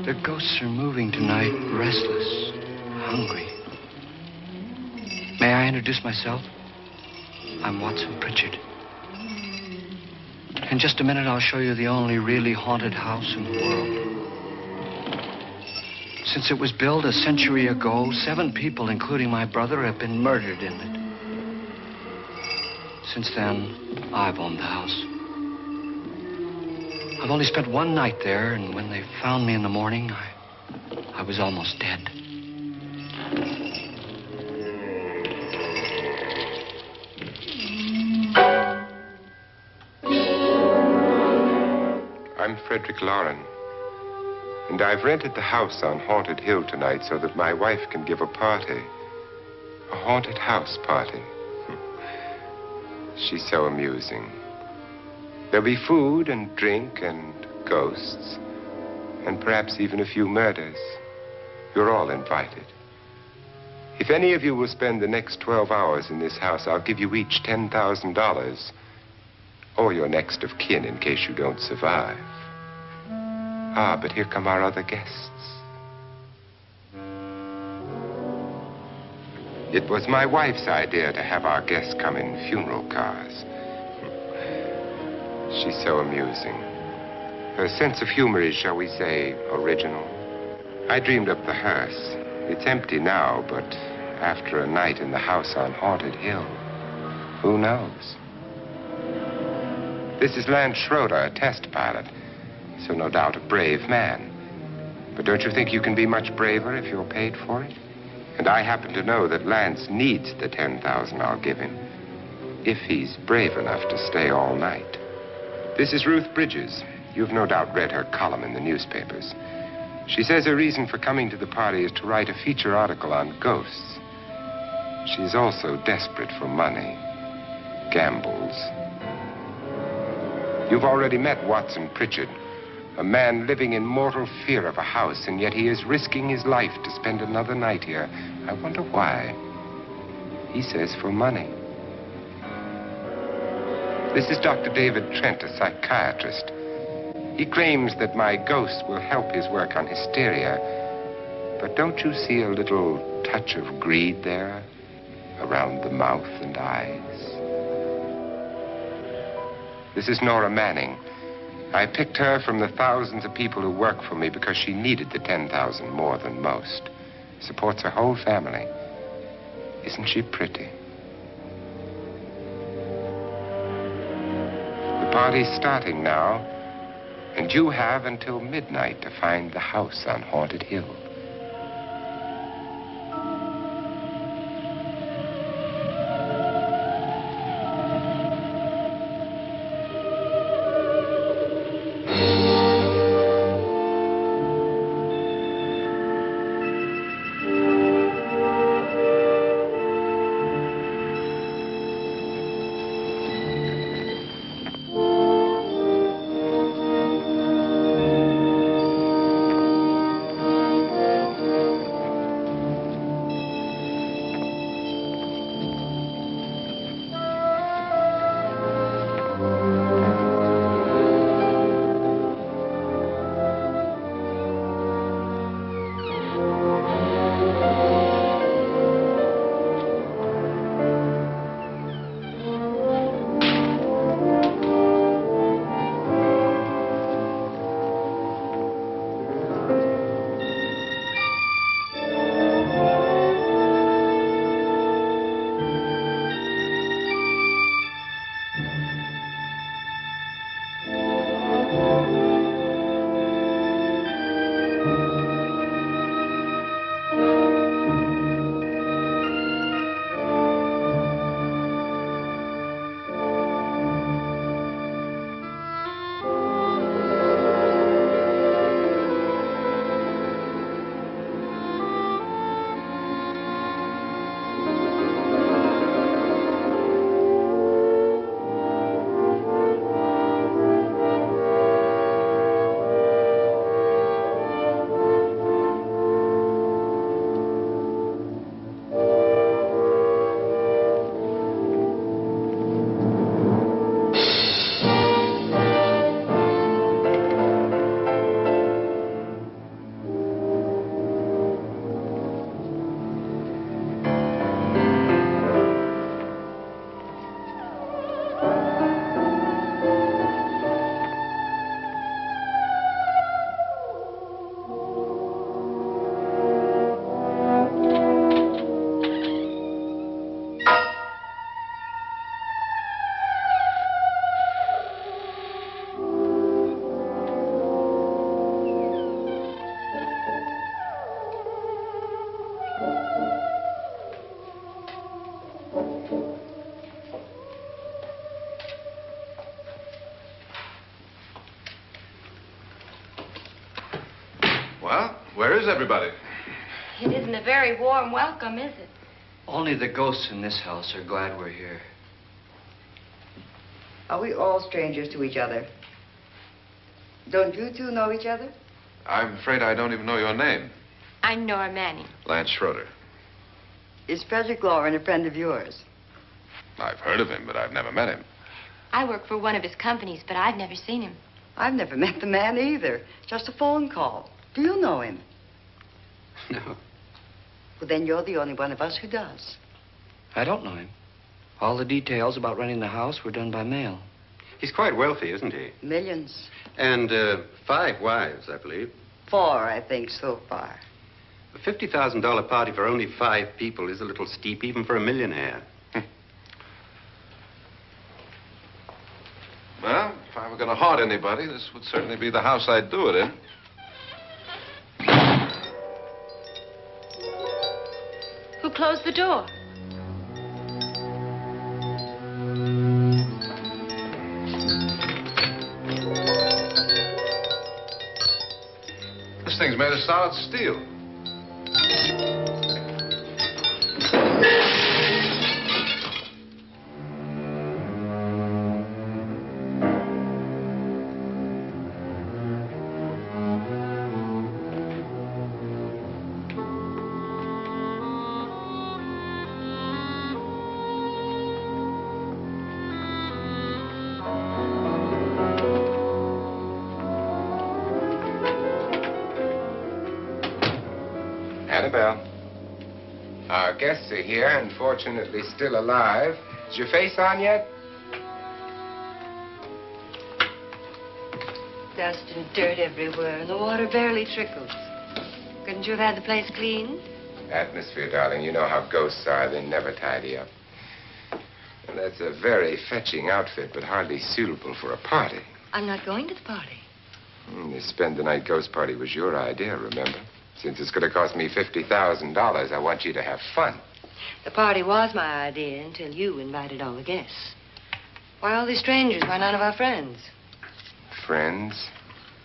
The ghosts are moving tonight, restless, hungry. May I introduce myself? I'm Watson Pritchard. In just a minute, I'll show you the only really haunted house in the world. Since it was built a century ago, 7 people, including my brother, have been murdered in it. Since then, I've owned the house. I've only spent one night there, and when they found me in the morning, I was almost dead. I'm Frederick Loren, and I've rented the house on Haunted Hill tonight so that my wife can give a party. A haunted house party. She's so amusing. There'll be food and drink and ghosts, and perhaps even a few murders. You're all invited. If any of you will spend the next 12 hours in this house, I'll give you each $10,000, or your next of kin in case you don't survive. Ah, but here come our other guests. It was my wife's idea to have our guests come in funeral cars. She's so amusing. Her sense of humor is, shall we say, original. I dreamed up the hearse. It's empty now, but after a night in the house on Haunted Hill, who knows? This is Lance Schroeder, a test pilot, so no doubt a brave man. But don't you think you can be much braver if you're paid for it? And I happen to know that Lance needs the $10,000 I'll give him, if he's brave enough to stay all night. This is Ruth Bridges. You've no doubt read her column in the newspapers. She says her reason for coming to the party is to write a feature article on ghosts. She's also desperate for money, gambles. You've already met Watson Pritchard, a man living in mortal fear of a house, and yet he is risking his life to spend another night here. I wonder why. He says for money. This is Dr. David Trent, a psychiatrist. He claims that my ghost will help his work on hysteria. But don't you see a little touch of greed there around the mouth and eyes? This is Nora Manning. I picked her from the thousands of people who work for me because she needed the $10,000 more than most. Supports her whole family. Isn't she pretty? The party's starting now, and you have until midnight to find the house on Haunted Hill. Well, where is everybody? It isn't a very warm welcome, is it? Only the ghosts in this house are glad we're here. Are we all strangers to each other? Don't you two know each other? I'm afraid I don't even know your name. I'm Nora Manning. Lance Schroeder. Is Frederick Loren a friend of yours? I've heard of him, but I've never met him. I work for one of his companies, but I've never seen him. I've never met the man either. Just a phone call. Do you know him? No, Well, then you're the only one of us who does. I don't know him. All the details about running the house were done by mail. He's quite wealthy, isn't he? Millions. And 5 wives, I believe. 4, I think, so far. A $50,000 party for only 5 people is a little steep, even for a millionaire. Well, if I were going to haunt anybody, this would certainly be the house I'd do it in. Who closed the door? This thing's made of solid steel. Annabelle, our guests are here, unfortunately still alive. Is your face on yet? Dust and dirt everywhere, and the water barely trickles. Couldn't you have had the place cleaned? Atmosphere, darling. You know how ghosts are. They never tidy up. And that's a very fetching outfit, but hardly suitable for a party. I'm not going to the party. The spend-the-night ghost party was your idea, remember? Since it's going to cost me $50,000, I want you to have fun. The party was my idea until you invited all the guests. Why, all these strangers were none of our friends. Friends?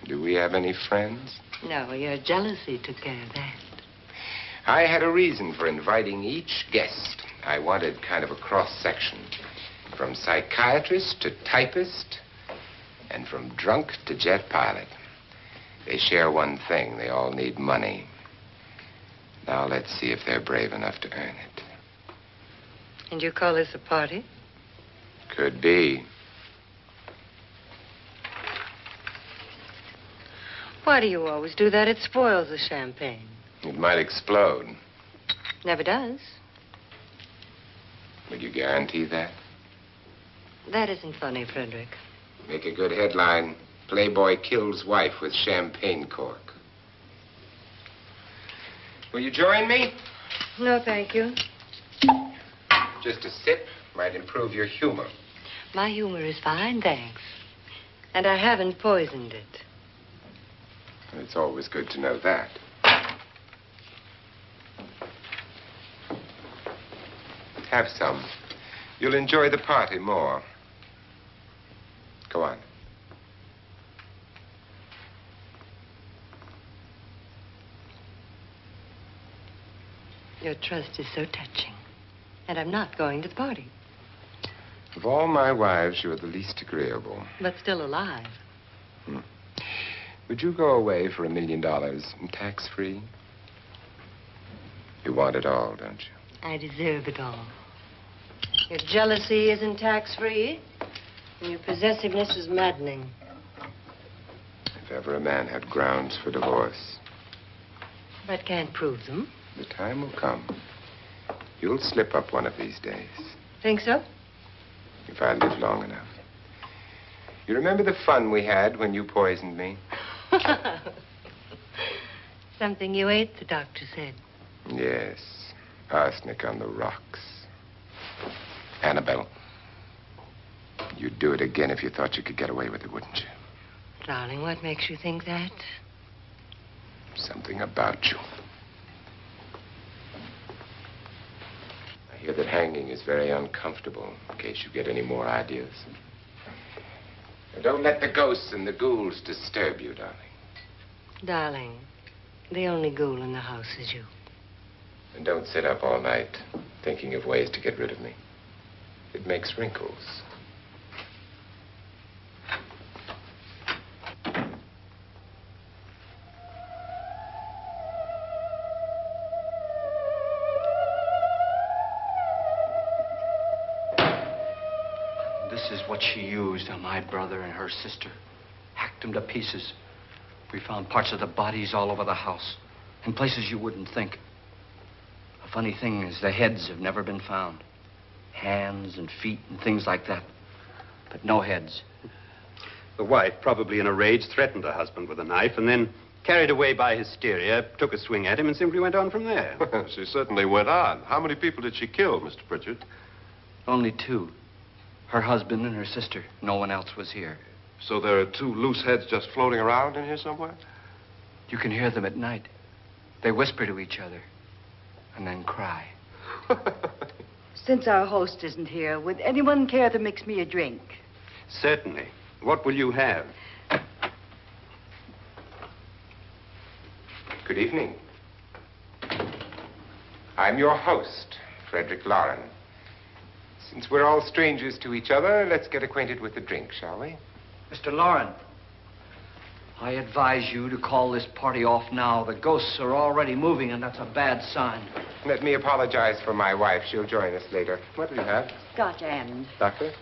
Do we have any friends? No, your jealousy took care of that. I had a reason for inviting each guest. I wanted kind of a cross-section. From psychiatrist to typist, and from drunk to jet pilot. They share one thing. They all need money. Now let's see if they're brave enough to earn it. And you call this a party? Could be. Why do you always do that? It spoils the champagne. It might explode. Never does. Would you guarantee that? That isn't funny, Frederick. Make a good headline. Playboy kills wife with champagne cork. Will you join me? No, thank you. Just a sip might improve your humor. My humor is fine, thanks. And I haven't poisoned it. It's always good to know that. Have some. You'll enjoy the party more. Go on. Your trust is so touching. And I'm not going to the party. Of all my wives, you're the least agreeable. But still alive. Would you go away for $1 million tax-free? You want it all, don't you? I deserve it all. Your jealousy isn't tax-free. And your possessiveness is maddening. If ever a man had grounds for divorce. But can't prove them. The time will come. You'll slip up one of these days. Think so? If I live long enough. You remember the fun we had when you poisoned me? Something you ate, the doctor said. Yes. Arsenic on the rocks. Annabelle, you'd do it again if you thought you could get away with it, wouldn't you? Darling, what makes you think that? Something about you. I hear that hanging is very uncomfortable, in case you get any more ideas. Now, don't let the ghosts and the ghouls disturb you, darling. Darling, The only ghoul in the house is you. And don't sit up all night thinking of ways to get rid of me. It makes wrinkles. This is what she used on my brother and her sister. Hacked them to pieces. We found parts of the bodies all over the house, in places you wouldn't think. The funny thing is the heads have never been found. Hands and feet and things like that. But no heads. The wife, probably in a rage, threatened her husband with a knife and then, carried away by hysteria, took a swing at him and simply went on from there. She certainly went on. How many people did she kill, Mr. Pritchard? Only two. Her husband and her sister. No one else was here. So there are two loose heads just floating around in here somewhere? You can hear them at night. They whisper to each other and then cry. Since our host isn't here, would anyone care to mix me a drink? Certainly. What will you have? Good evening. I'm your host, Frederick Loren. Since we're all strangers to each other, let's get acquainted with the drink, shall we? Mr. Loren, I advise you to call this party off now. The ghosts are already moving, and that's a bad sign. Let me apologize for my wife. She'll join us later. What do you have? Scotch and. Doctor?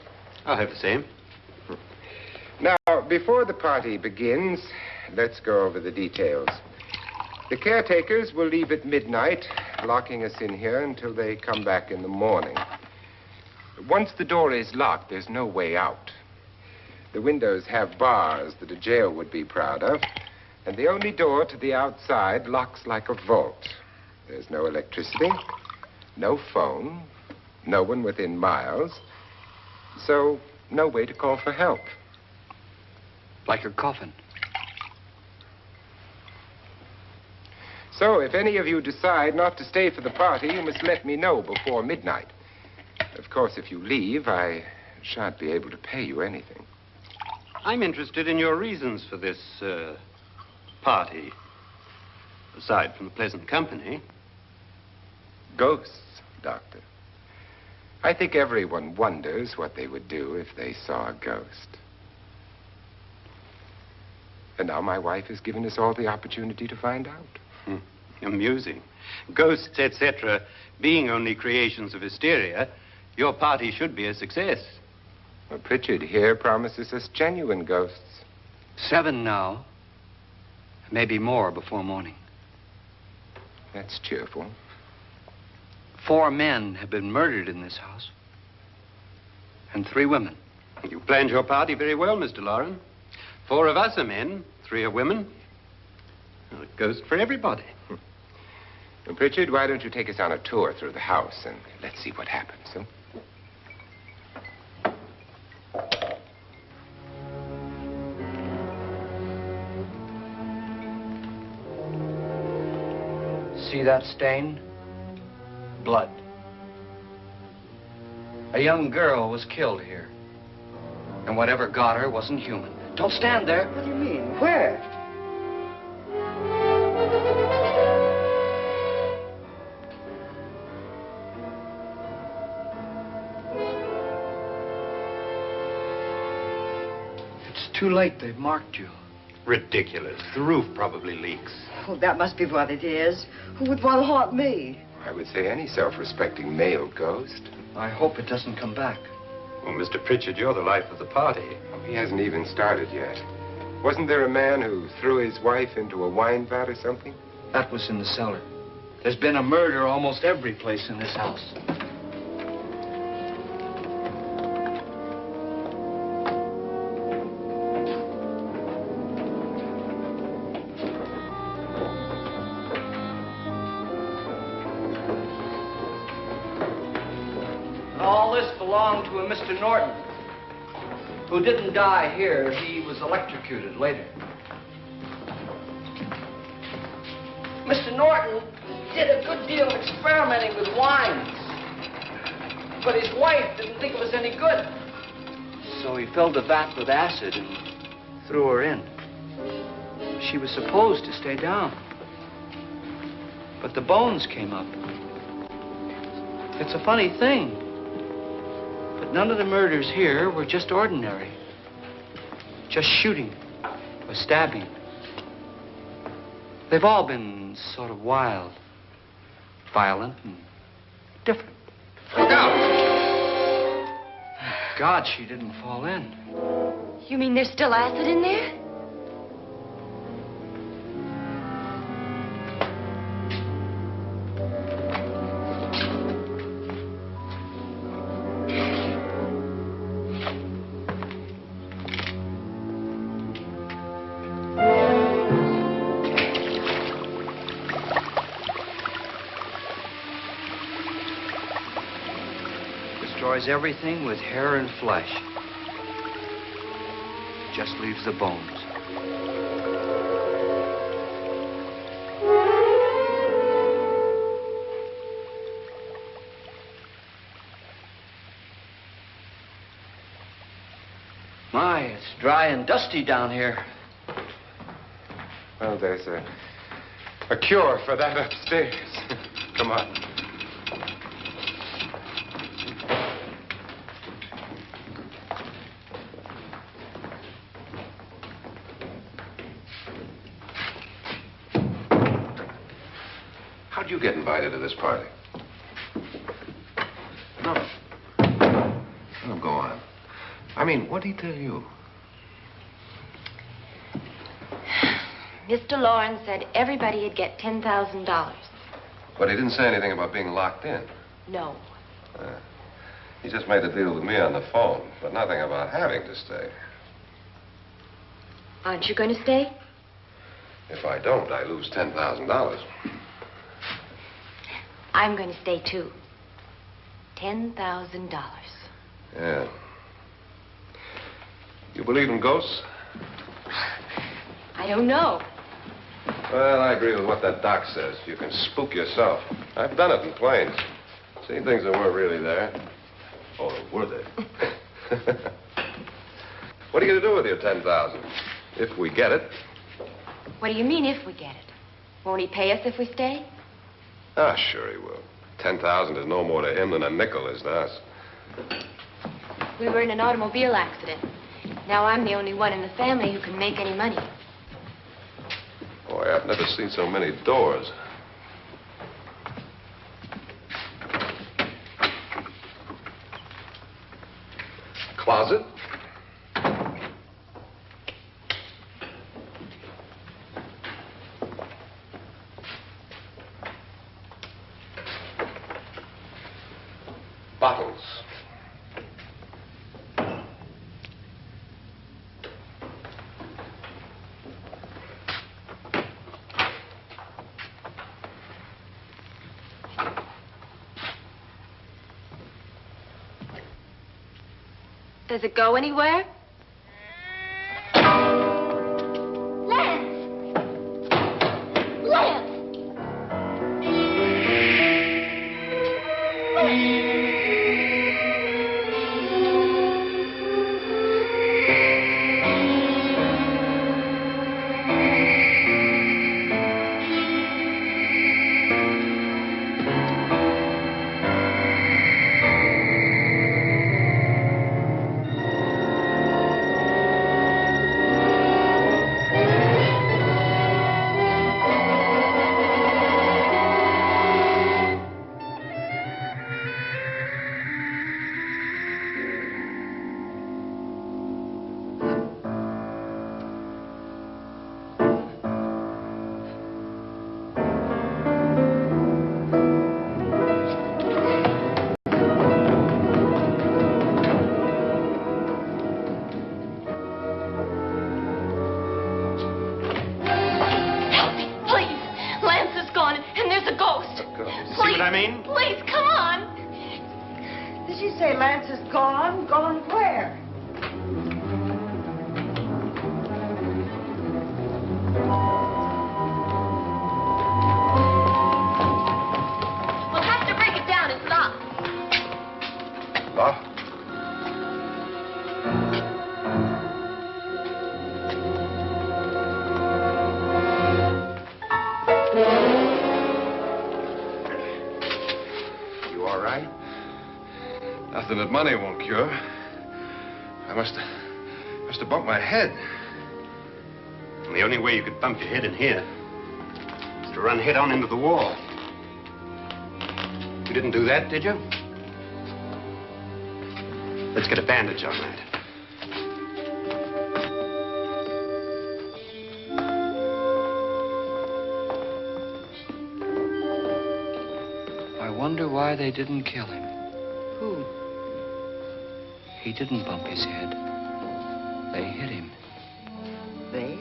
I'll have the same. Now, before the party begins, let's go over the details. The caretakers will leave at midnight, locking us in here until they come back in the morning. Once the door is locked, there's no way out. The windows have bars that a jail would be proud of, and the only door to the outside locks like a vault. There's no electricity, no phone, no one within miles, so no way to call for help. Like a coffin. So if any of you decide not to stay for the party, you must let me know before midnight. Of course, if you leave, I shan't be able to pay you anything. I'm interested in your reasons for this, party. Aside from the pleasant company. Ghosts, Doctor. I think everyone wonders what they would do if they saw a ghost. And now my wife has given us all the opportunity to find out. Amusing. Ghosts, etc., being only creations of hysteria, your party should be a success. Well, Pritchard here promises us genuine ghosts. 7 now. Maybe more before morning. That's cheerful. 4 men have been murdered in this house. And 3 women. You planned your party very well, Mr. Loren. 4 of us are men, 3 are women. Well, a ghost for everybody. Well, Pritchard, why don't you take us on a tour through the house and let's see what happens, huh? See that stain? Blood. A young girl was killed here. And whatever got her wasn't human. Don't stand there. What do you mean? Where? It's too late. They've marked you. Ridiculous. The roof probably leaks. Oh, that must be what it is. Who would want to haunt me? I would say any self-respecting male ghost. I hope it doesn't come back. Well, Mr. Pritchard, you're the life of the party. He hasn't even started yet. Wasn't there a man who threw his wife into a wine vat or something? That was in the cellar. There's been a murder almost every place in this house. All this belonged to a Mr. Norton, who didn't die here. He was electrocuted later. Mr. Norton did a good deal of experimenting with wines, but his wife didn't think it was any good. So he filled the vat with acid and threw her in. She was supposed to stay down. But the bones came up. It's a funny thing. But none of the murders here were just ordinary. Just shooting or stabbing. They've all been sort of wild, violent, and different. Look out! Thank God she didn't fall in. You mean there's still acid in there? Destroys everything with hair and flesh. Just leaves the bones. My, it's dry and dusty down here. Well, there's a cure for that upstairs. Come on. How'd you get invited to this party? No. Oh, go on. I mean, what'd he tell you? Mr. Loren said everybody'd get $10,000. But he didn't say anything about being locked in. No. He just made the deal with me on the phone, but nothing about having to stay. Aren't you going to stay? If I don't, I lose $10,000. I'm going to stay, too. $10,000. Yeah. You believe in ghosts? I don't know. Well, I agree with what that doc says. You can spook yourself. I've done it in planes. Seen things that weren't really there. Or were they? What are you going to do with your $10,000? If we get it. What do you mean, if we get it? Won't he pay us if we stay? Ah, sure he will. 10,000 is no more to him than a nickel is to us. We were in an automobile accident. Now I'm the only one in the family who can make any money. Boy, I've never seen so many doors. Closet. Bottles. Does it go anywhere? Lance! Lance! Please, come on. Did she say Lance is gone? Gone where? We'll have to break it down. It's locked. Locked? Nothing that money won't cure. I must have bumped my head. And the only way you could bump your head in here is to run head on into the wall. You didn't do that, did you? Let's get a bandage on that. I wonder why they didn't kill him. Who? He didn't bump his head. They hit him. They?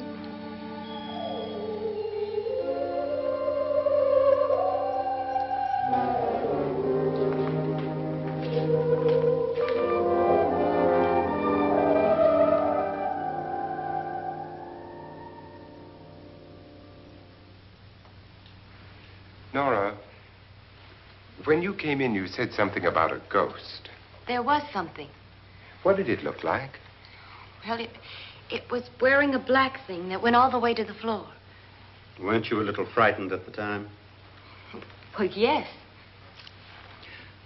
Nora, when you came in, you said something about a ghost. There was something. What did it look like? Well, it was wearing a black thing that went all the way to the floor. Weren't you a little frightened at the time? Well, yes.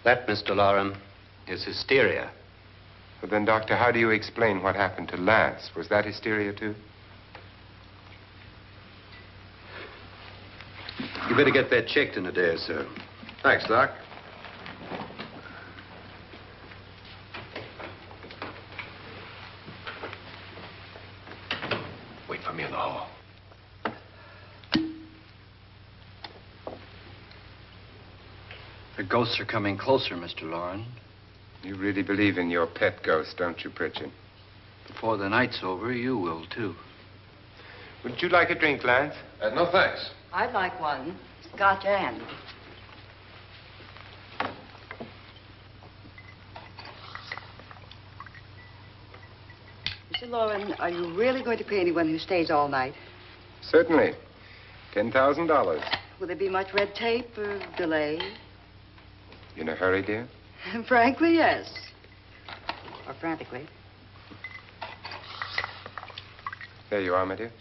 That, Mr. Loren, is hysteria. Well, then, Doctor, how do you explain what happened to Lance? Was that hysteria, too? You better get that checked in a day or so. Thanks, Doc. Wait for me in the hall. The ghosts are coming closer, Mr. Loren. You really believe in your pet ghost, don't you, Pritchard? Before the night's over, you will, too. Wouldn't you like a drink, Lance? No, thanks. I'd like one. Scotch and. Mr. Loren, are you really going to pay anyone who stays all night? Certainly. $10,000. Will there be much red tape or delay? In a hurry, dear? Frankly, yes. Or frantically. There you are, my dear.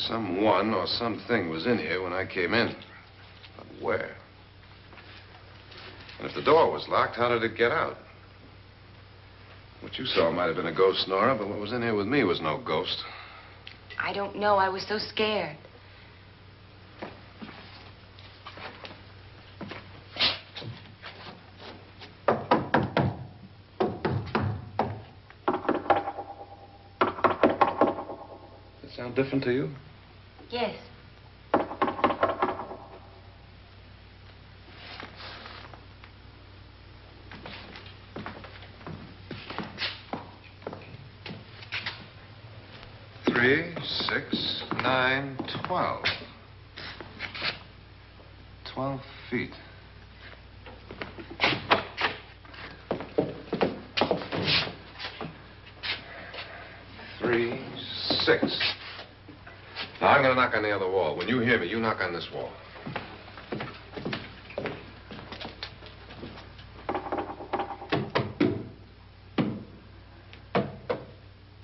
Someone or something was in here when I came in. But where? And if the door was locked, how did it get out? What you saw might have been a ghost, Nora, but what was in here with me was no ghost. I don't know. I was so scared. Does it sound different to you? Yes. Three, 6, 9, 12. 12 feet. Three, 6. Now, I'm going to knock on the other wall. When you hear me, you knock on this wall.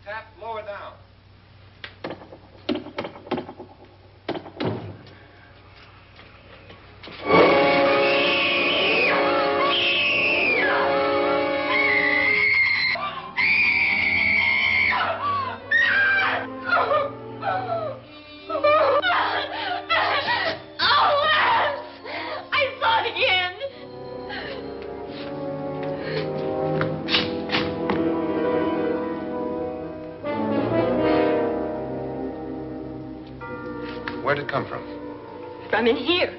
Tap lower down. Where'd it come from? From in here.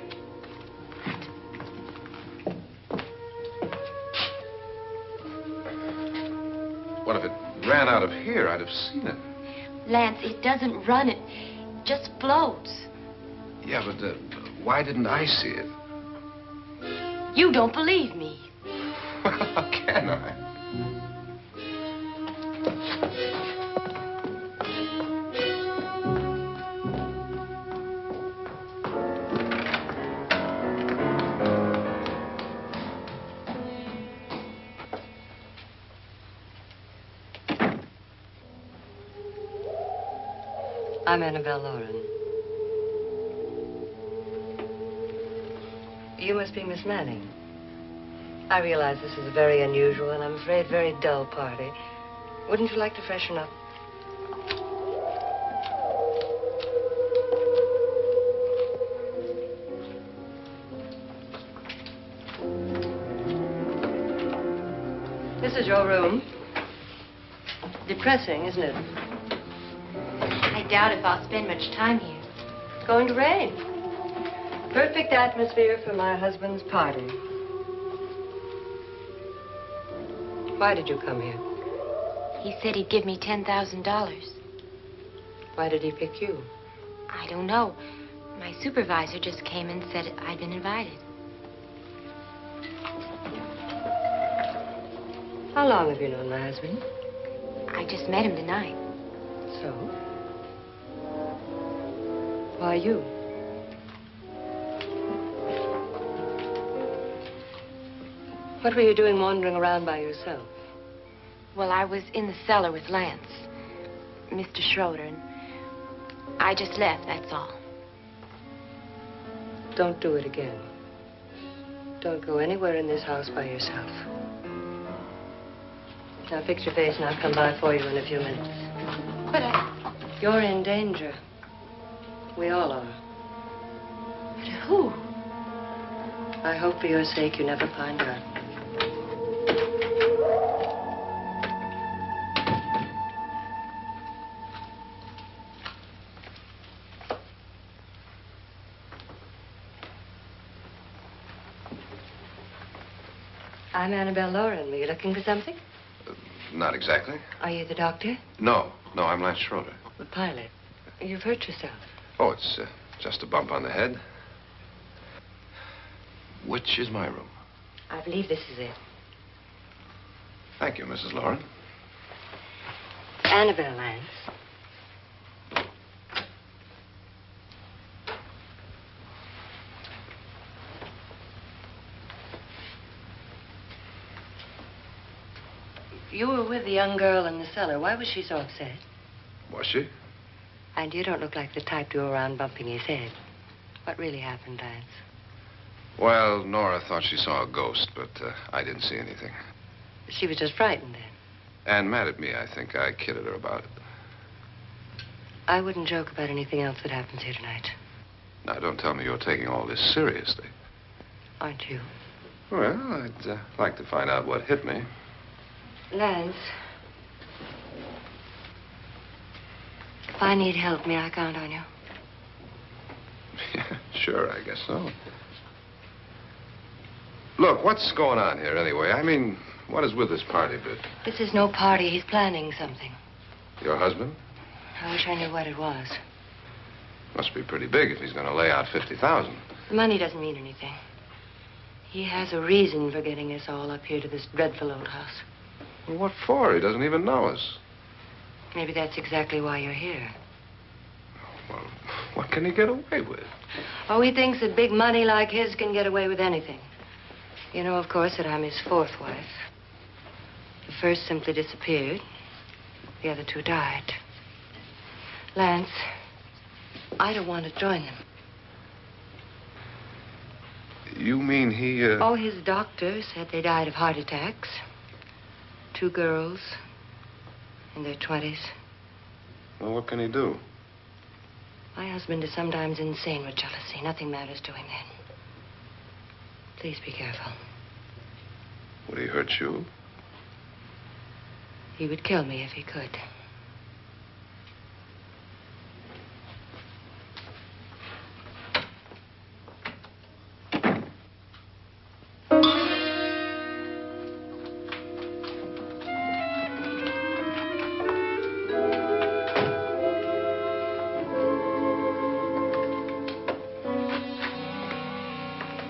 What if it ran out of here? I'd have seen it. Lance, it doesn't run. It just floats. Yeah, but why didn't I see it? You don't believe me. How can I? I'm Annabelle Loren. You must be Miss Manning. I realize this is a very unusual and I'm afraid very dull party. Wouldn't you like to freshen up? This is your room. Depressing, isn't it? I doubt if I'll spend much time here. It's going to rain. Perfect atmosphere for my husband's party. Why did you come here? He said he'd give me $10,000. Why did he pick you? I don't know. My supervisor just came and said I'd been invited. How long have you known my husband? I just met him tonight. So? Why you? What were you doing wandering around by yourself? Well, I was in the cellar with Lance, Mr. Schroeder, and I just left, that's all. Don't do it again. Don't go anywhere in this house by yourself. Now fix your face and I'll come by for you in a few minutes. But You're in danger. We all are. But who? I hope for your sake you never find out. I'm Annabelle Loren. Were you looking for something? Not exactly. Are you the doctor? No, I'm Lance Schroeder. The pilot. You've hurt yourself. Oh, it's just a bump on the head. Which is my room? I believe this is it. Thank you, Mrs. Loren. Annabelle, Lance. You were with the young girl in the cellar. Why was she so upset? Was she? And you don't look like the type to go around bumping his head. What really happened, Lance? Well, Nora thought she saw a ghost, but I didn't see anything. She was just frightened then. And mad at me, I think. I kidded her about it. I wouldn't joke about anything else that happens here tonight. Now, don't tell me you're taking all this seriously. Aren't you? Well, I'd like to find out what hit me. Lance. If I need help, may I count on you? Yeah, sure, I guess so. Look, what's going on here anyway? I mean, what is with this party bit? This is no party. He's planning something. Your husband? I wish I knew what it was. Must be pretty big if he's going to lay out 50,000. The money doesn't mean anything. He has a reason for getting us all up here to this dreadful old house. Well, what for? He doesn't even know us. Maybe that's exactly why you're here. Well, what can he get away with? Oh, he thinks that big money like his can get away with anything. You know, of course, that I'm his fourth wife. The first simply disappeared. The other two died. Lance, I don't want to join them. You mean he, Oh, his doctor said they died of heart attacks. 2 girls in their 20s. Well, what can he do? My husband is sometimes insane with jealousy. Nothing matters to him then. Please be careful. Would he hurt you? He would kill me if he could.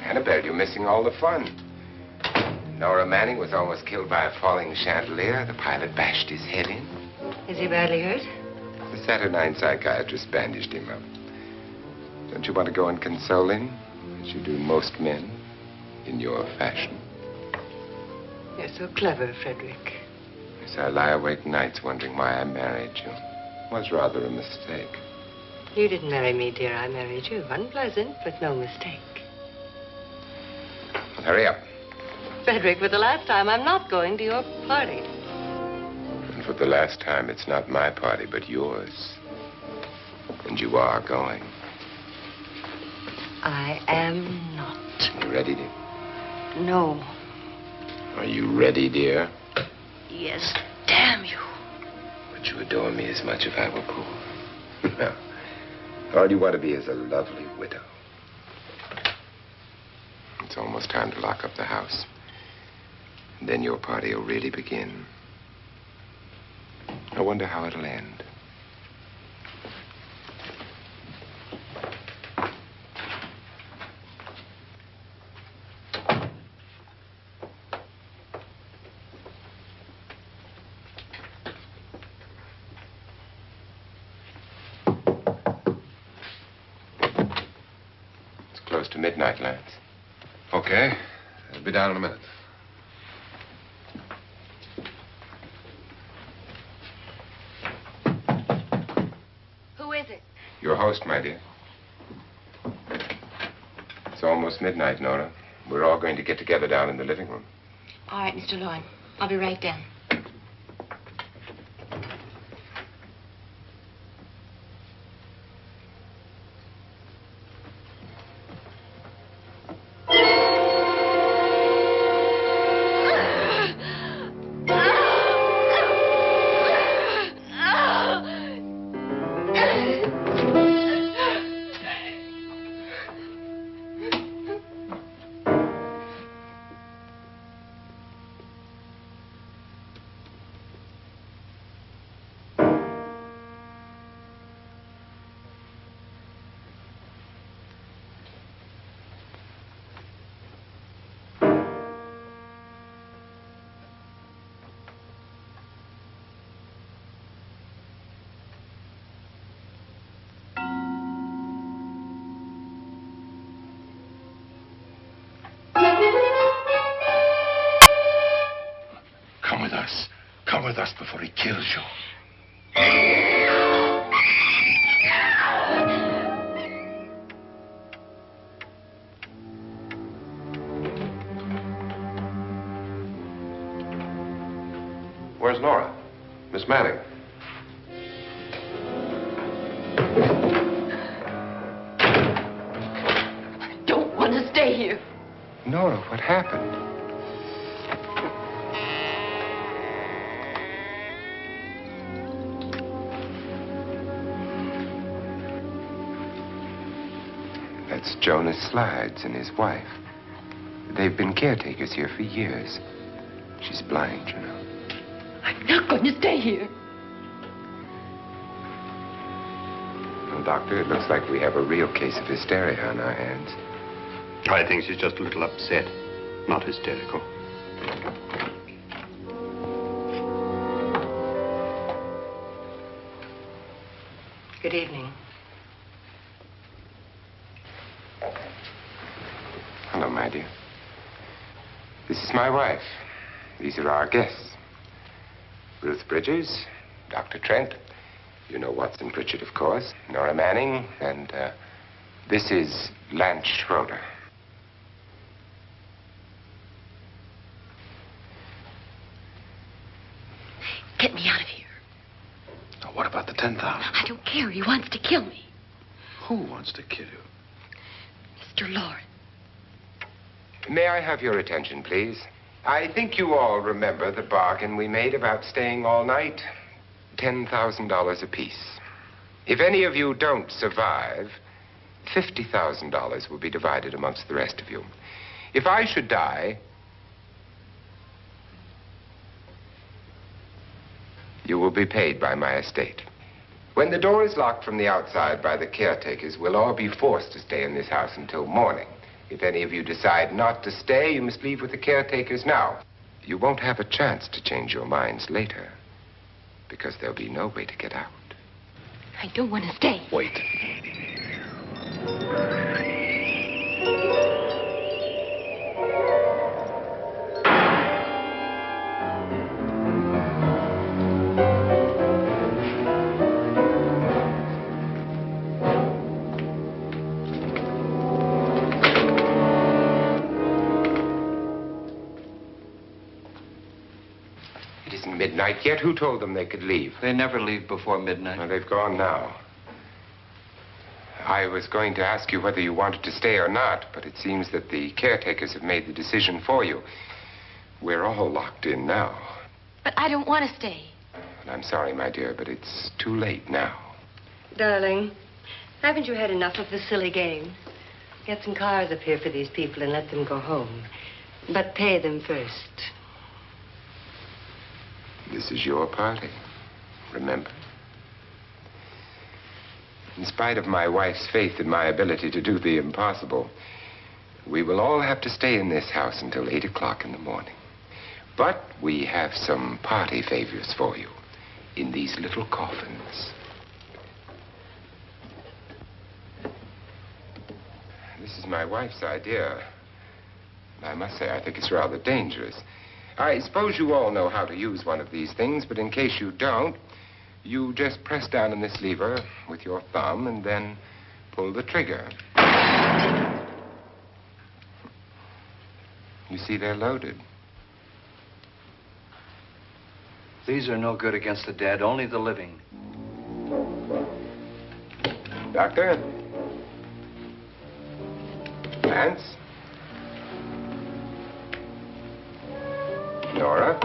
Annabelle, you're missing all the fun. Nora Manning was almost killed by a falling chandelier. The pilot bashed his head in. Is he badly hurt? The Saturnine psychiatrist bandaged him up. Don't you want to go and console him, as you do most men, in your fashion? You're so clever, Frederick. Yes, I lie awake nights wondering why I married you. It was rather a mistake. You didn't marry me, dear. I married you. Unpleasant, but no mistake. Well, hurry up. Frederick, for the last time, I'm not going to your party. And for the last time, it's not my party, but yours. And you are going. I am not. You ready, dear? No. Are you ready, dear? Yes, damn you. Would you adore me as much if I were poor? No. All you want to be is a lovely widow. It's almost time to lock up the house. And then your party will really begin. I wonder how it'll end. It's close to midnight, Lance. Okay. I'll be down in a minute. Who is it? Your host, my dear. It's almost midnight, Nora. We're all going to get together down in the living room. All right, Mr. Loren. I'll be right down. Come with us. Come with us before he kills you. Where's Nora? Miss Manning. I don't want to stay here. Nora, what happened? That's Jonas Slides and his wife. They've been caretakers here for years. She's blind, you know. I'm not going to stay here. Well, Doctor, it looks like we have a real case of hysteria on our hands. I think she's just a little upset, not hysterical. Good evening. Hello, my dear. This is my wife. These are our guests. Ruth Bridges, Dr. Trent. You know Watson Pritchard, of course. Nora Manning, and this is Lance Schroeder. Get me out of here. Now, what about the 10,000? I don't care. He wants to kill me. Who wants to kill you? Mr. Loren. May I have your attention, please? I think you all remember the bargain we made about staying all night. $10,000 apiece. If any of you don't survive, $50,000 will be divided amongst the rest of you. If I should die, you will be paid by my estate. When the door is locked from the outside by the caretakers, we'll all be forced to stay in this house until morning. If any of you decide not to stay, you must leave with the caretakers now. You won't have a chance to change your minds later, because there'll be no way to get out. I don't want to stay. Wait. midnight yet. Who told them they could leave? They never leave before midnight. Well, they've gone now. I was going to ask you whether you wanted to stay or not, but it seems that the caretakers have made the decision for you. We're all locked in now. But I don't want to stay. And I'm sorry, my dear, but it's too late now. Darling, haven't you had enough of the silly game? Get some cars up here for these people and let them go home. But pay them first. This is your party, remember? In spite of my wife's faith in my ability to do the impossible, we will all have to stay in this house until 8 o'clock in the morning. But we have some party favors for you in these little coffins. This is my wife's idea. I must say, I think it's rather dangerous. I suppose you all know how to use one of these things, but in case you don't, you just press down on this lever with your thumb and then pull the trigger. You see, they're loaded. These are no good against the dead, only the living. Doctor? Lance? Nora?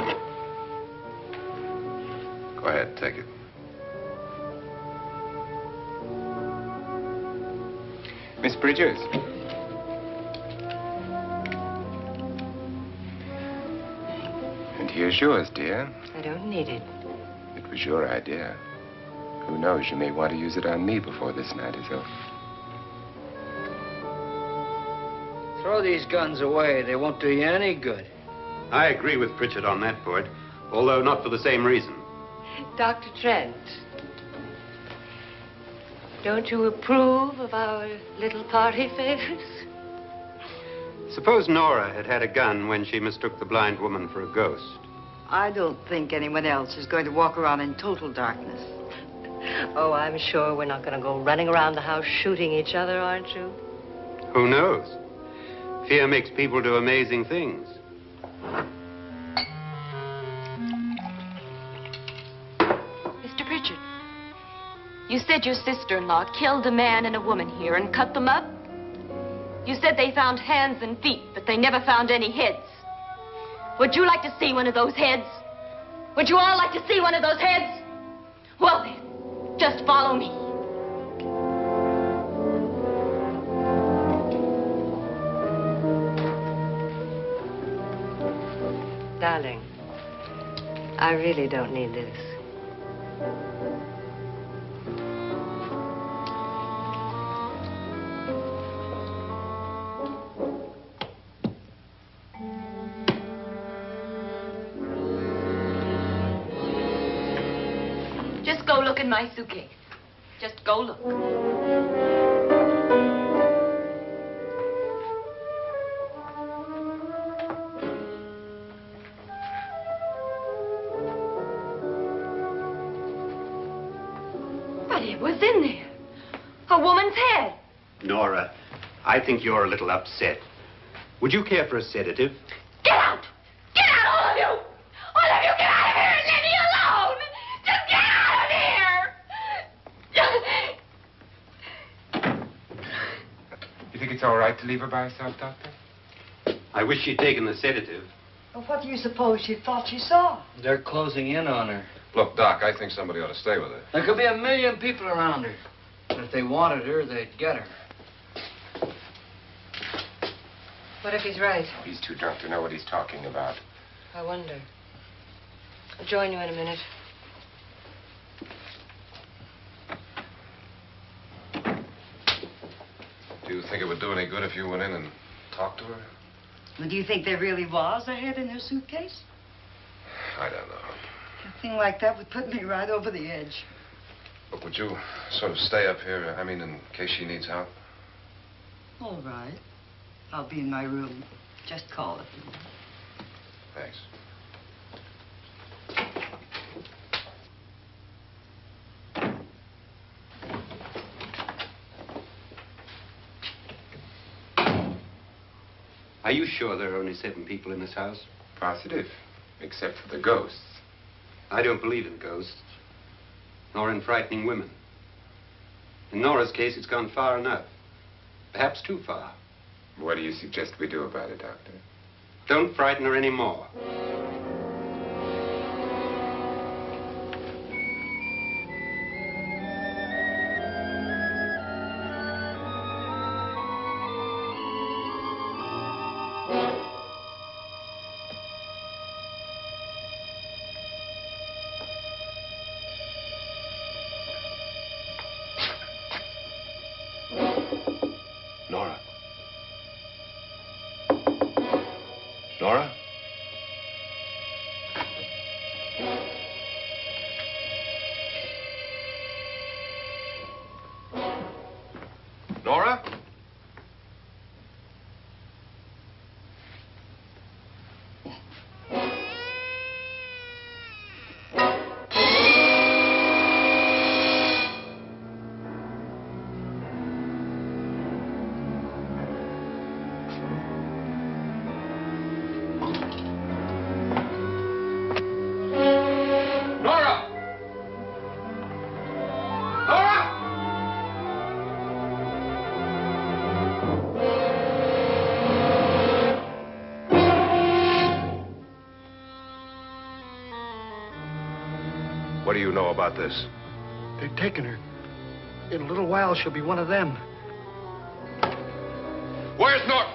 Go ahead, take it. Miss Bridges? And here's yours, dear. I don't need it. It was your idea. Who knows, you may want to use it on me before this night is over. Throw these guns away. They won't do you any good. I agree with Pritchard on that point, although not for the same reason. Dr. Trent, don't you approve of our little party favors? Suppose Nora had had a gun when she mistook the blind woman for a ghost. I don't think anyone else is going to walk around in total darkness. Oh, I'm sure we're not going to go running around the house shooting each other, aren't you? Who knows? Fear makes people do amazing things. Mr. Pritchard, you said your sister-in-law killed a man and a woman here and cut them up? You said they found hands and feet, but they never found any heads. Would you like to see one of those heads? Would you all like to see one of those heads? Well then, just follow me. Darling, I really don't need this. Just go look in my suitcase. Just go look. But it was in there. A woman's head. Nora, I think you're a little upset. Would you care for a sedative? Get out! Get out, all of you! All of you, get out of here and leave me alone! Just get out of here! You think it's all right to leave her by herself, Doctor? I wish she'd taken the sedative. Well, what do you suppose she thought she saw? They're closing in on her. Look, Doc, I think somebody ought to stay with her. There could be 1 million people around her. And if they wanted her, they'd get her. What if he's right? He's too drunk to know what he's talking about. I wonder. I'll join you in a minute. Do you think it would do any good if you went in and talked to her? Well, do you think there really was a head in her suitcase? I don't know. A thing like that would put me right over the edge. Look, would you sort of stay up here, I mean, in case she needs help? All right. I'll be in my room. Just call it. Thanks. Are you sure there are only 7 people in this house? Positive, except for the ghosts. I don't believe in ghosts, nor in frightening women. In Nora's case, it's gone far enough. Perhaps too far. What do you suggest we do about it, Doctor? Don't frighten her anymore. Nora? Nora? Nora? What do you know about this? They've taken her. In a little while, she'll be one of them. Where's Nora?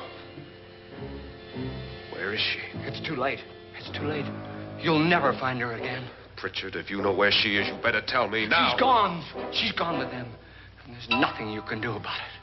Where is she? It's too late. It's too late. You'll never find her again. Pritchard, if you know where she is, you better tell me now. She's gone. She's gone with them. And there's nothing you can do about it.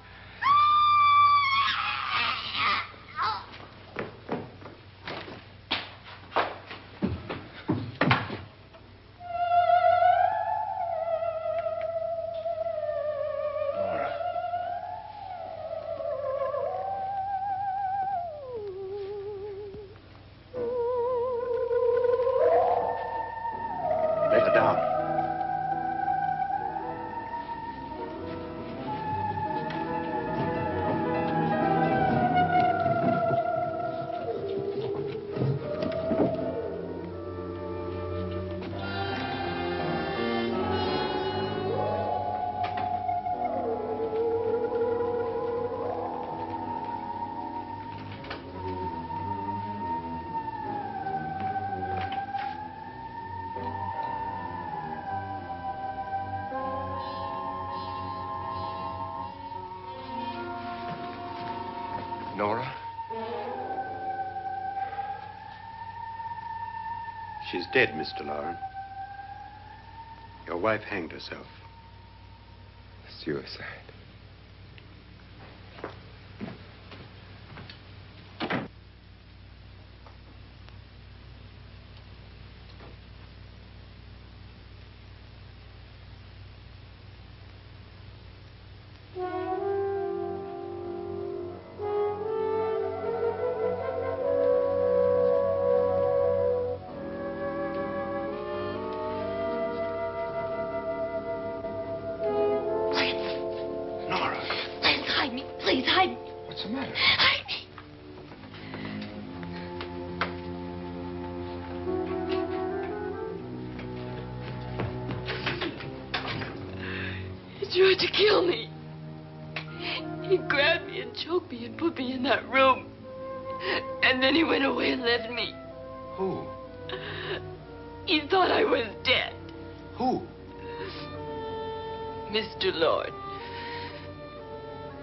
Lay her down. Nora? She's dead, Mr. Loren. Your wife hanged herself. Suicide. Please, hide me. What's the matter? Hide me. He tried to kill me. He grabbed me and choked me and put me in that room. And then he went away and left me. Who? He thought I was dead. Who? Mr. Lord.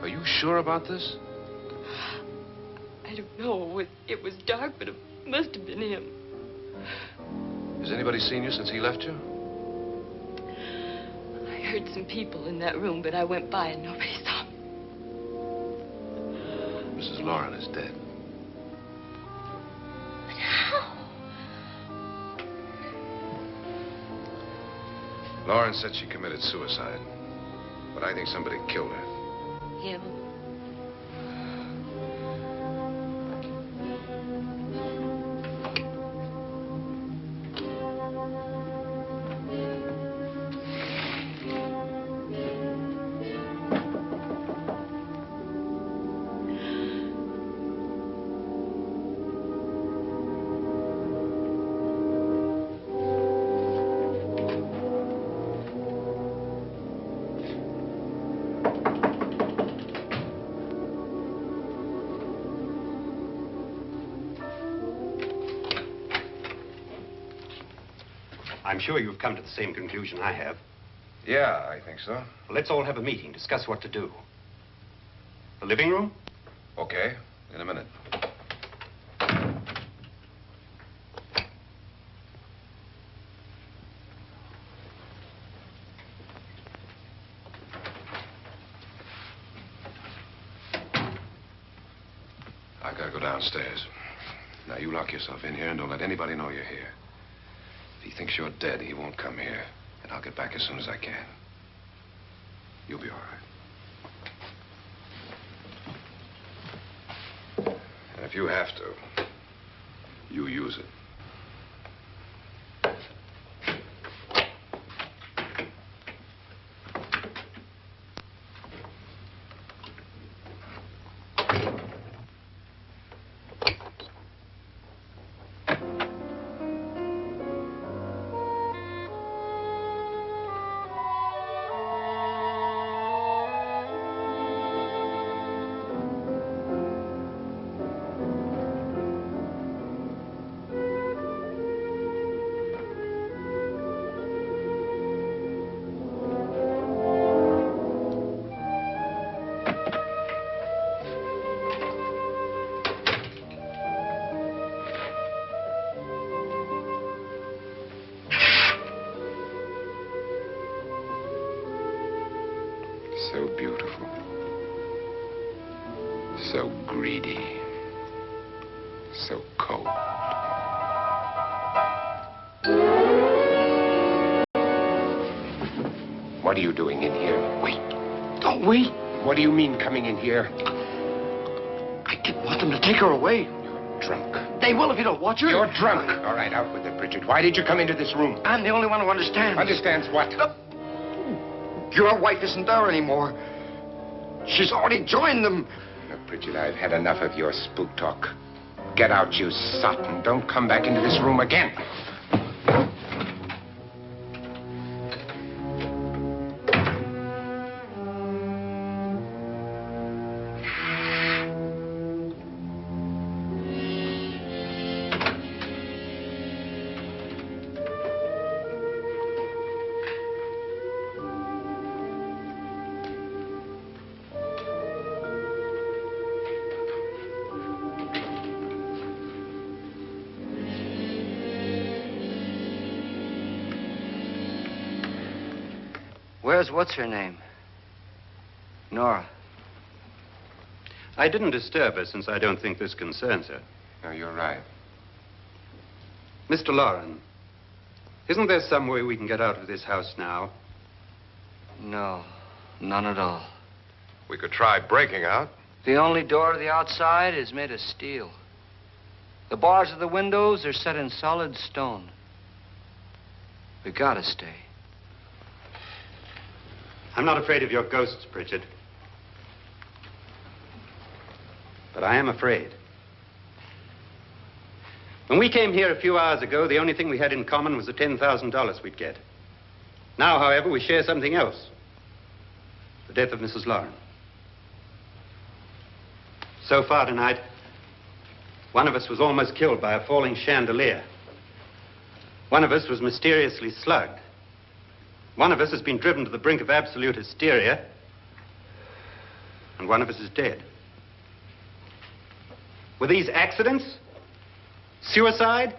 Are you sure about this? I don't know. It was dark, but it must have been him. Has anybody seen you since he left you? I heard some people in that room, but I went by and nobody saw me. Mrs. Loren is dead. But how? Loren said she committed suicide, but I think somebody killed her. Him? I'm sure you've come to the same conclusion I have. Yeah, I think so. Well, let's all have a meeting, discuss what to do. The living room? Okay, in a minute. I gotta go downstairs. Now, you lock yourself in here and don't let anybody know you're here. If he thinks you're dead, he won't come here. And I'll get back as soon as I can. You'll be all right. And if you have to, you use it. So beautiful. So greedy. So cold. What are you doing in here? Wait. Don't wait. What do you mean coming in here? I didn't want them to take her away. You're drunk. They will if you don't watch her. You're drunk. All right, out with it, Bridget. Why did you come into this room? I'm the only one who understands. Understands what? Your wife isn't there anymore. She's already joined them. Look, Bridget, I've had enough of your spook talk. Get out, you sot, and don't come back into this room again. Where's what's-her-name? Nora. I didn't disturb her since I don't think this concerns her. No, you're right. Mr. Loren, isn't there some way we can get out of this house now? No, none at all. We could try breaking out. The only door to the outside is made of steel. The bars of the windows are set in solid stone. We gotta stay. I'm not afraid of your ghosts, Bridget. But I am afraid. When we came here a few hours ago, the only thing we had in common was the $10,000 we'd get. Now, however, we share something else. The death of Mrs. Loren. So far tonight, one of us was almost killed by a falling chandelier. One of us was mysteriously slugged. One of us has been driven to the brink of absolute hysteria, and one of us is dead. Were these accidents? Suicide?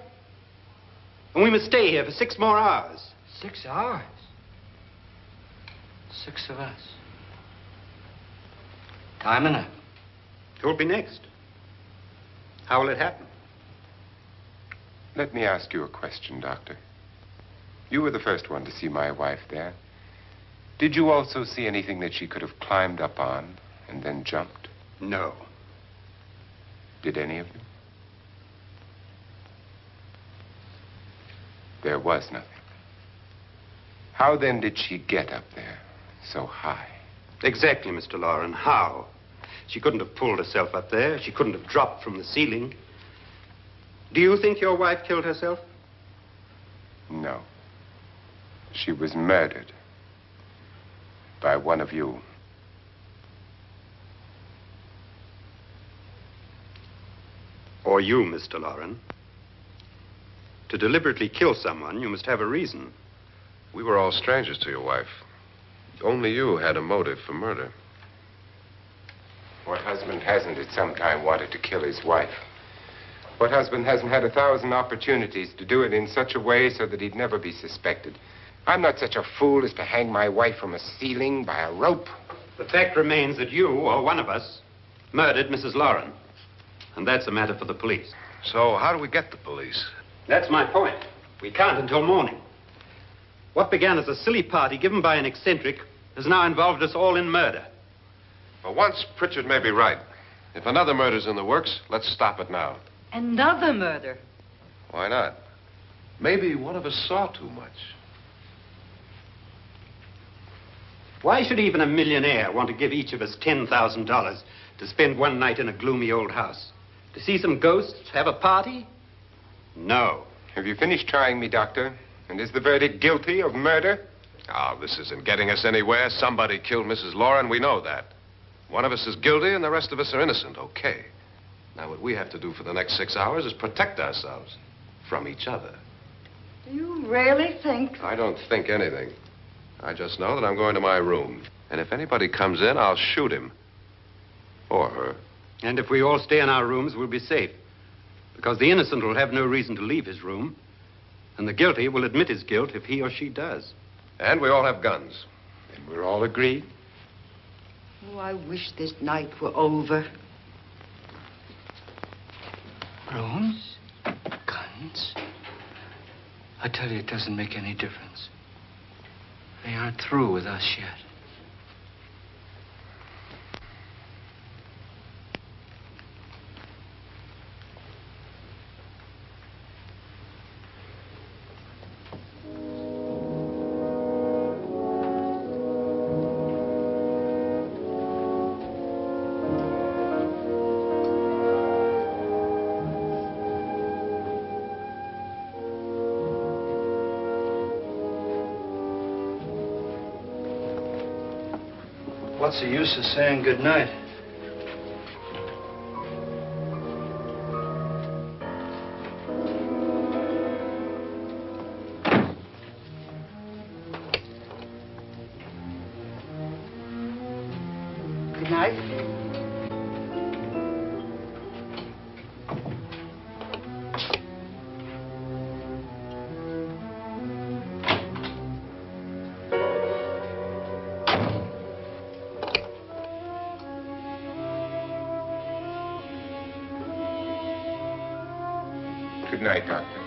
And we must stay here for 6 more hours. 6 hours? 6 of us. Time enough. Who'll be next? How will it happen? Let me ask you a question, Doctor. You were the first one to see my wife there. Did you also see anything that she could have climbed up on and then jumped? No. Did any of you? There was nothing. How then did she get up there so high? Exactly, Mr. Loren. How? She couldn't have pulled herself up there. She couldn't have dropped from the ceiling. Do you think your wife killed herself? No. She was murdered by one of you. Or you, Mr. Loren. To deliberately kill someone, you must have a reason. We were all strangers to your wife. Only you had a motive for murder. What husband hasn't at some time wanted to kill his wife? What husband hasn't had 1,000 opportunities to do it in such a way so that he'd never be suspected? I'm not such a fool as to hang my wife from a ceiling by a rope. The fact remains that you, or one of us, murdered Mrs. Loren. And that's a matter for the police. So how do we get the police? That's my point. We can't until morning. What began as a silly party given by an eccentric has now involved us all in murder. For once, Pritchard may be right. If another murder's in the works, let's stop it now. Another murder? Why not? Maybe one of us saw too much. Why should even a millionaire want to give each of us $10,000 to spend one night in a gloomy old house? To see some ghosts, have a party? No. Have you finished trying me, Doctor? And is the verdict guilty of murder? Oh, this isn't getting us anywhere. Somebody killed Mrs. Loren. We know that. One of us is guilty and the rest of us are innocent. Okay. Now, what we have to do for the next 6 hours is protect ourselves from each other. You really think? I don't think anything. I just know that I'm going to my room. And if anybody comes in, I'll shoot him. Or her. And if we all stay in our rooms, we'll be safe. Because the innocent will have no reason to leave his room. And the guilty will admit his guilt if he or she does. And we all have guns. And we're all agreed? Oh, I wish this night were over. Rooms? Guns? I tell you, it doesn't make any difference. They aren't through with us yet. What's the use of saying good night? Good night. Good night, Doctor.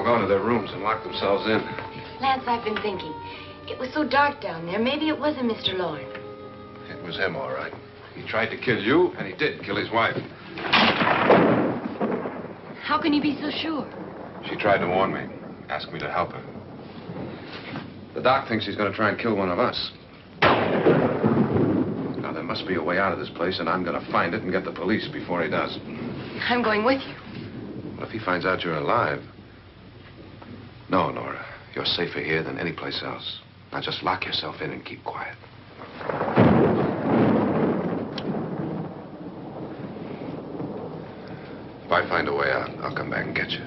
all gone to their rooms and locked themselves in. Lance, I've been thinking. It was so dark down there. Maybe it wasn't Mr. Loren. It was him, all right. He tried to kill you, and he did kill his wife. How can you be so sure? She tried to warn me, asked me to help her. The doc thinks he's going to try and kill one of us. Now, there must be a way out of this place, and I'm going to find it and get the police before he does. I'm going with you. What if he finds out you're alive? No, Nora. You're safer here than any place else. Now, just lock yourself in and keep quiet. If I find a way out, I'll come back and get you.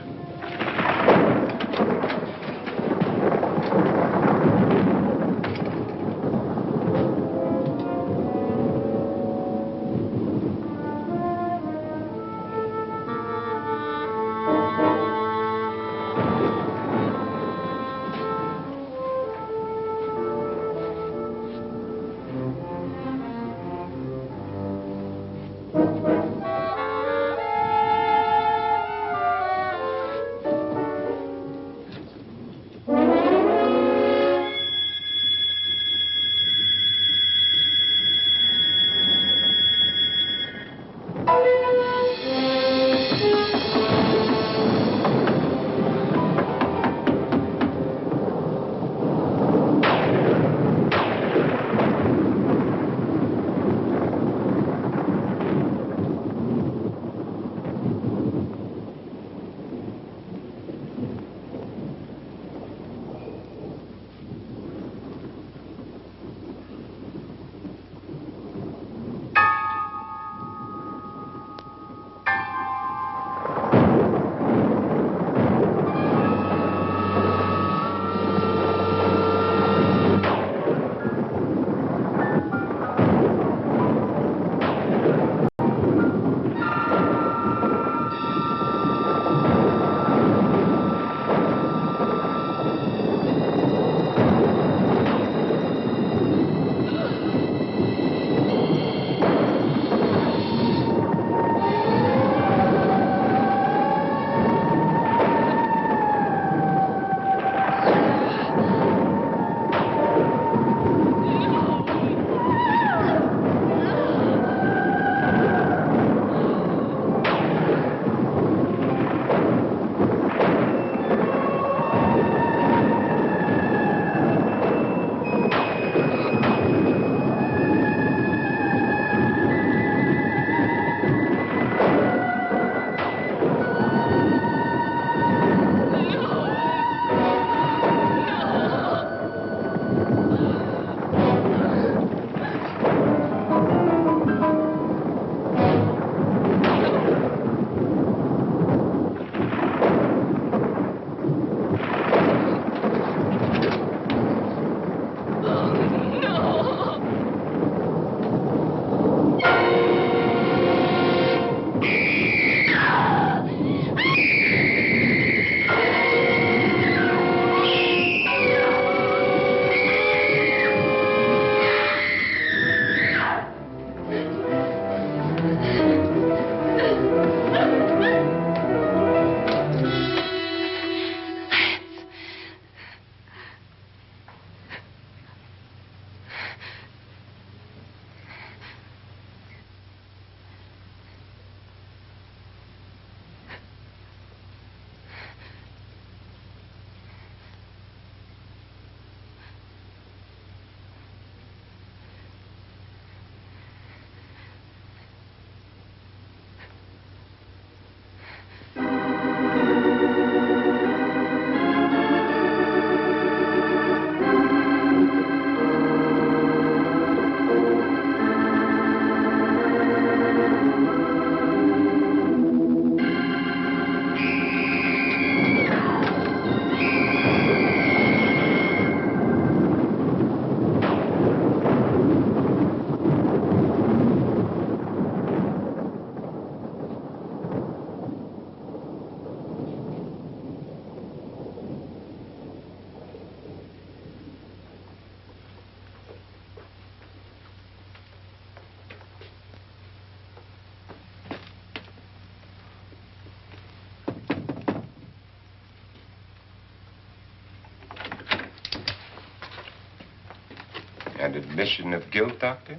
And admission of guilt, Doctor?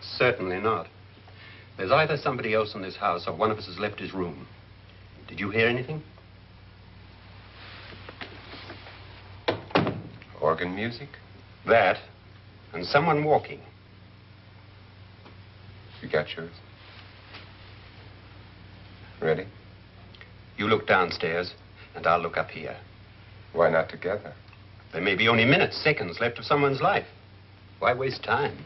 Certainly not. There's either somebody else in this house or one of us has left his room. Did you hear anything? Organ music? That, and someone walking. You got yours? Ready? You look downstairs, and I'll look up here. Why not together? There may be only minutes, seconds left of someone's life. Why waste time?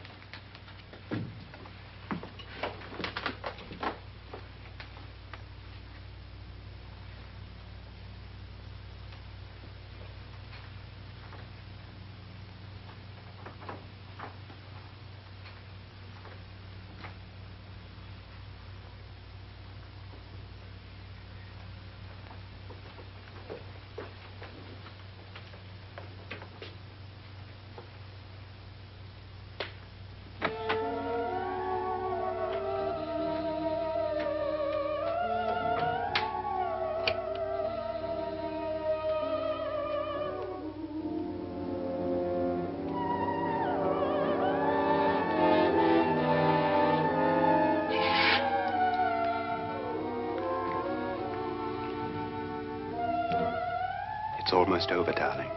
It's almost over, darling.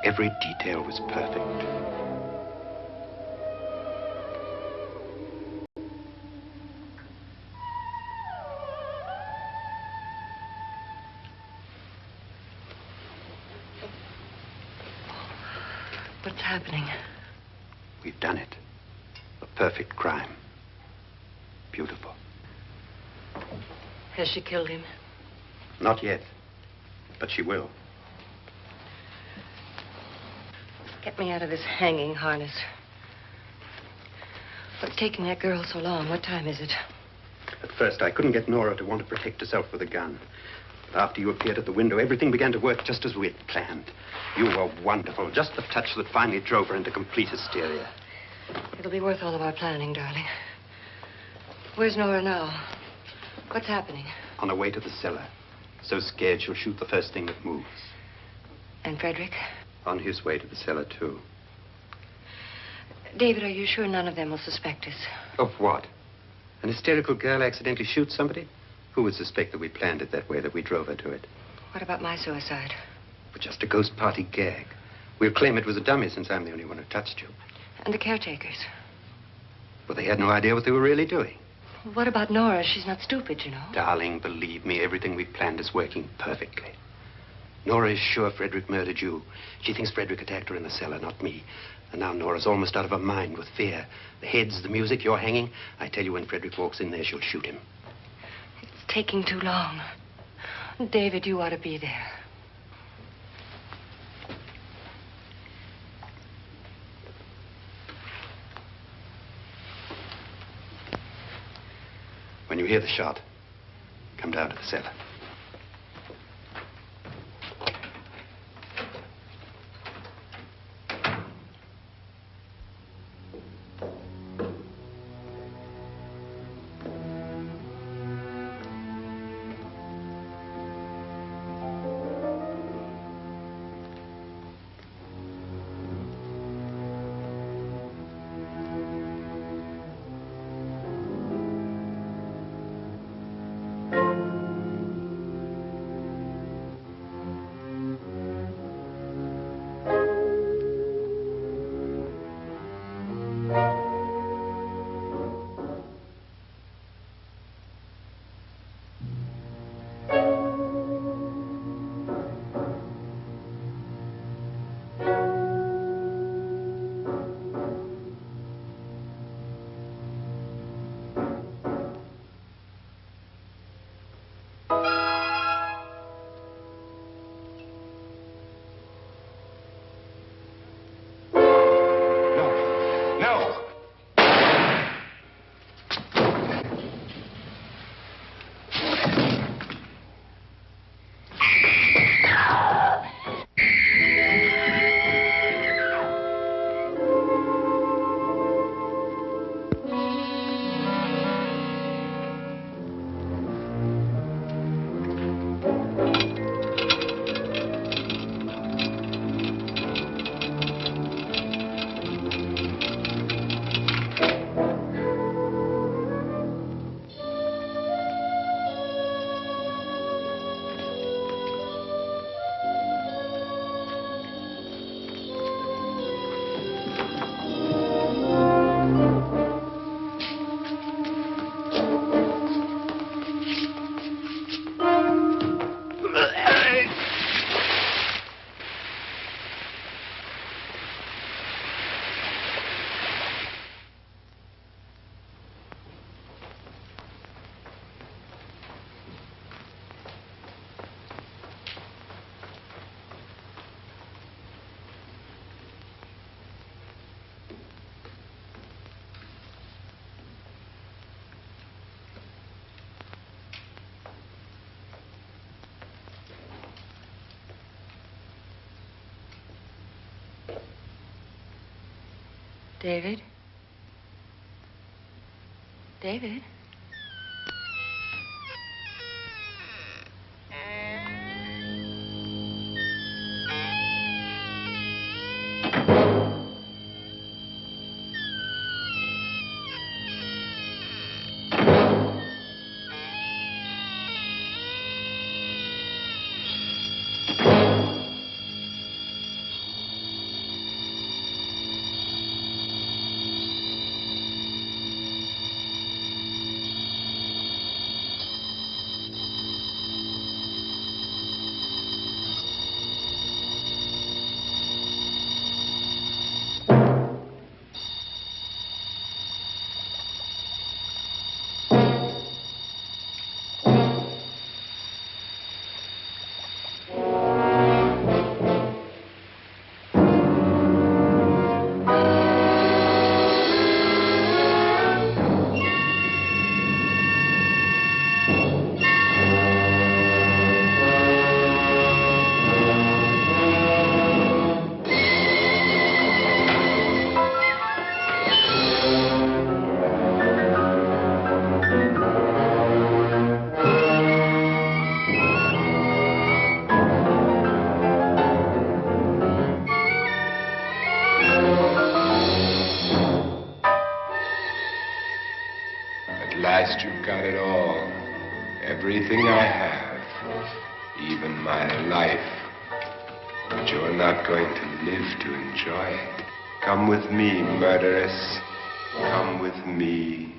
Every detail was perfect. What's happening? We've done it. A perfect crime. Beautiful. Has she killed him? Not yet, but she will. Get me out of this hanging harness. What's taking that girl so long? What time is it? At first, I couldn't get Nora to want to protect herself with a gun. But after you appeared at the window, everything began to work just as we had planned. You were wonderful. Just the touch that finally drove her into complete hysteria. It'll be worth all of our planning, darling. Where's Nora now? What's happening? On her way to the cellar. So scared she'll shoot the first thing that moves. And Frederick? On his way to the cellar, too. David, are you sure none of them will suspect us? Of what? An hysterical girl accidentally shoots somebody? Who would suspect that we planned it that way, that we drove her to it? What about my suicide? But just a ghost party gag. We'll claim it was a dummy since I'm the only one who touched you. And the caretakers? Well, they had no idea what they were really doing. What about Nora? She's not stupid, you know. Darling, believe me, everything we planned is working perfectly. Nora is sure Frederick murdered you. She thinks Frederick attacked her in the cellar, not me. And now Nora's almost out of her mind with fear. The heads, the music, you're hanging. I tell you, when Frederick walks in there, she'll shoot him. It's taking too long. David, you ought to be there. When you hear the shot, come down to the cellar. David? David? You've got it all. Everything I have. Even my life. But you're not going to live to enjoy it. Come with me, murderess. Come with me.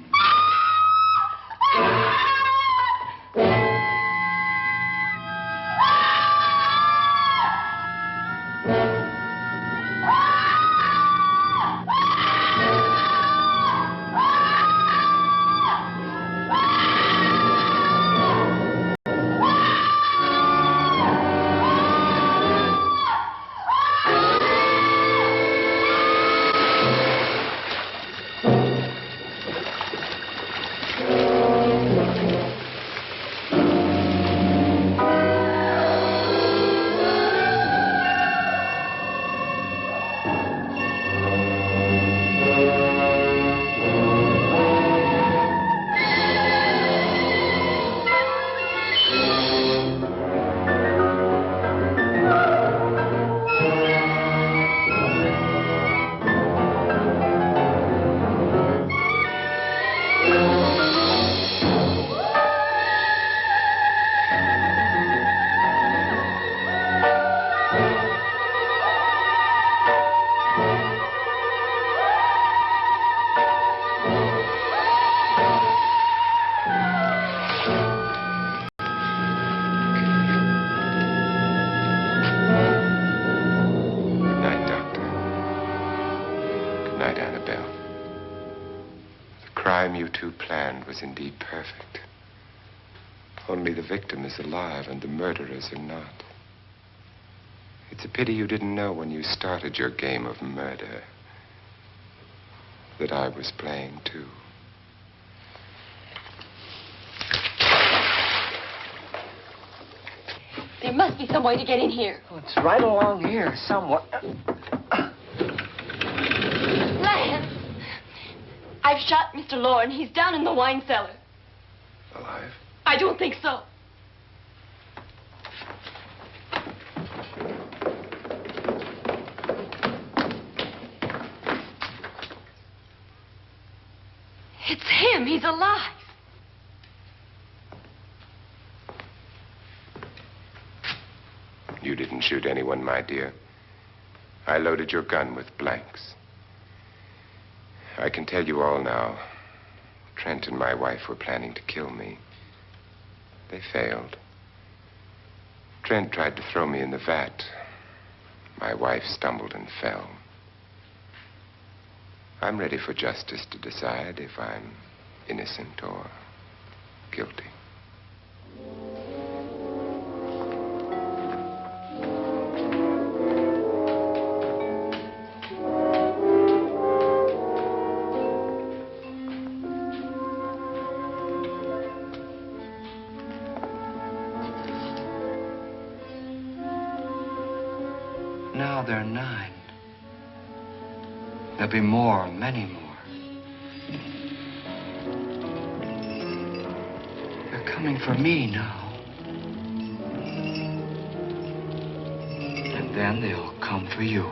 You two planned was indeed perfect. Only the victim is alive and the murderers are not. It's a pity you didn't know when you started your game of murder that I was playing too. There must be some way to get in here. Oh, it's right along here somewhere. Lance! I've shot Mr. Loren. He's down in the wine cellar. Alive? I don't think so. It's him. He's alive. You didn't shoot anyone, my dear. I loaded your gun with blanks. I can tell you all now. Trent and my wife were planning to kill me. They failed. Trent tried to throw me in the vat. My wife stumbled and fell. I'm ready for justice to decide if I'm innocent or guilty. Now they're 9. There'll be more, many more. They're coming for me now. And then they'll come for you.